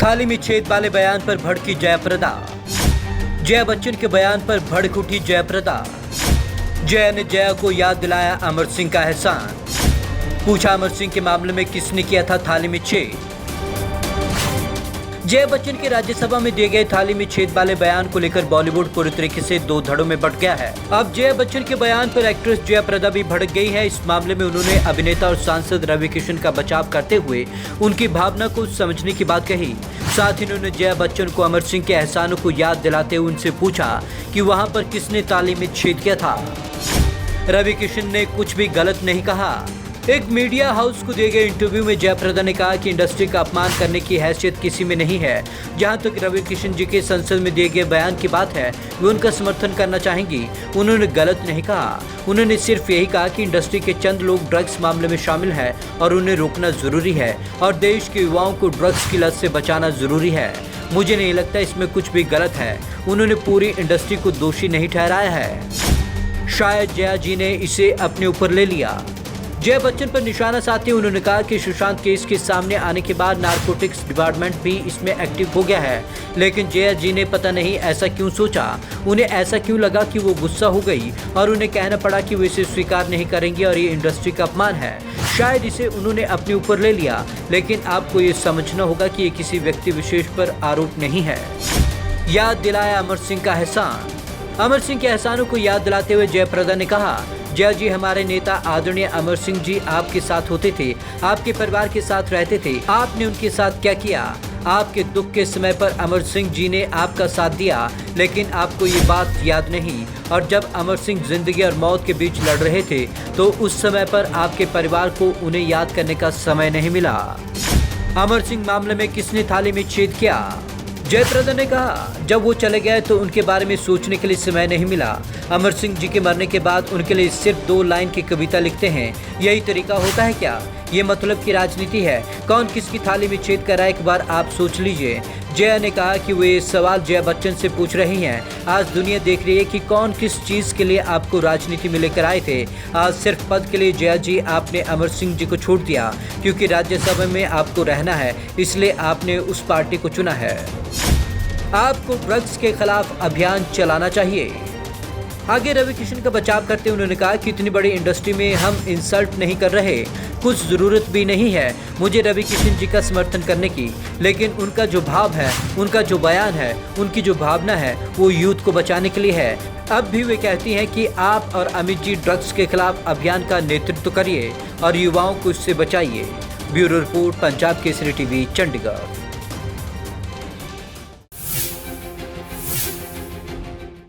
थाली में छेद वाले बयान पर भड़की जयाप्रदा। जया बच्चन के बयान पर भड़क उठी जयाप्रदा। जया ने जया को याद दिलाया अमर सिंह का एहसान। पूछा अमर सिंह के मामले में किसने किया था थाली में छेद। जया बच्चन के राज्यसभा में दिए गए थाली में छेद वाले बयान को लेकर बॉलीवुड पूरी तरीके से दो धड़ों में बंट गया है। अब जया बच्चन के बयान पर एक्ट्रेस जयाप्रदा भी भड़क गई है। इस मामले में उन्होंने अभिनेता और सांसद रवि किशन का बचाव करते हुए उनकी भावना को समझने की बात कही। साथ ही उन्होंने जया बच्चन को अमर सिंह के एहसानों को याद दिलाते हुए उनसे पूछा कि वहां पर किसने थाली में छेद किया था। रवि किशन ने कुछ भी गलत नहीं कहा। एक मीडिया हाउस को दिए गए इंटरव्यू में जयाप्रदा ने कहा कि इंडस्ट्री का अपमान करने की हैसियत किसी में नहीं है। जहां तक रवि किशन जी के संसद में दिए गए बयान की बात है, वे उनका समर्थन करना चाहेंगी। उन्होंने गलत नहीं कहा। उन्होंने सिर्फ यही कहा कि इंडस्ट्री के चंद लोग ड्रग्स मामले में शामिल है और उन्हें रोकना जरूरी है और देश के युवाओं को ड्रग्स की लत से बचाना जरूरी है। मुझे नहीं लगता इसमें कुछ भी गलत है। उन्होंने पूरी इंडस्ट्री को दोषी नहीं ठहराया है। शायद जया जी ने इसे अपने ऊपर ले लिया। जया बच्चन पर निशाना साधते उन्होंने कहा कि सुशांत केस के सामने आने के बाद नारकोटिक्स डिपार्टमेंट भी इसमें एक्टिव हो गया है, लेकिन जया जी ने पता नहीं ऐसा क्यों सोचा। उन्हें ऐसा क्यों लगा कि वो गुस्सा हो गई और उन्हें कहना पड़ा कि वो इसे स्वीकार नहीं करेंगे और ये इंडस्ट्री का अपमान है। शायद इसे उन्होंने अपने ऊपर ले लिया, लेकिन आपको ये समझना होगा कि ये किसी व्यक्ति विशेष पर आरोप नहीं है। याद दिलाया अमर सिंह का एहसान। अमर सिंह के एहसानों को याद दिलाते हुए जयाप्रदा ने कहा, जया जी हमारे नेता आदरणीय अमर सिंह जी आपके साथ होते थे, आपके परिवार के साथ रहते थे। आपने उनके साथ क्या किया? आपके दुख के समय पर अमर सिंह जी ने आपका साथ दिया, लेकिन आपको ये बात याद नहीं। और जब अमर सिंह जिंदगी और मौत के बीच लड़ रहे थे तो उस समय पर आपके परिवार को उन्हें याद करने का समय नहीं मिला। अमर सिंह मामले में किसने थाली में छेद किया? जयाप्रदा ने कहा, जब वो चले गए तो उनके बारे में सोचने के लिए समय नहीं मिला। अमर सिंह जी के मरने के बाद उनके लिए सिर्फ 2 लाइन की कविता लिखते हैं। यही तरीका होता है क्या? ये मतलब की राजनीति है। कौन किसकी थाली में छेद कर रहा है, एक बार आप सोच लीजिए। जया ने कहा कि वो ये सवाल जया बच्चन से पूछ रही हैं। आज दुनिया देख रही है कि कौन किस चीज़ के लिए आपको राजनीति में लेकर आए थे। आज सिर्फ पद के लिए जया जी आपने अमर सिंह जी को छोड़ दिया, क्योंकि राज्यसभा में आपको रहना है, इसलिए आपने उस पार्टी को चुना है। आपको ड्रग्स के खिलाफ अभियान चलाना चाहिए। आगे रवि किशन का बचाव करते उन्होंने कहा कि इतनी बड़ी इंडस्ट्री में हम इंसल्ट नहीं कर रहे, कुछ ज़रूरत भी नहीं है मुझे रवि किशन जी का समर्थन करने की, लेकिन उनका जो भाव है, उनका जो बयान है, उनकी जो भावना है, वो यूथ को बचाने के लिए है। अब भी वे कहती हैं कि आप और अमित जी ड्रग्स के खिलाफ अभियान का नेतृत्व करिए और युवाओं को इससे बचाइए। Bureau report, Punjab Kesari TV, Chandigarh.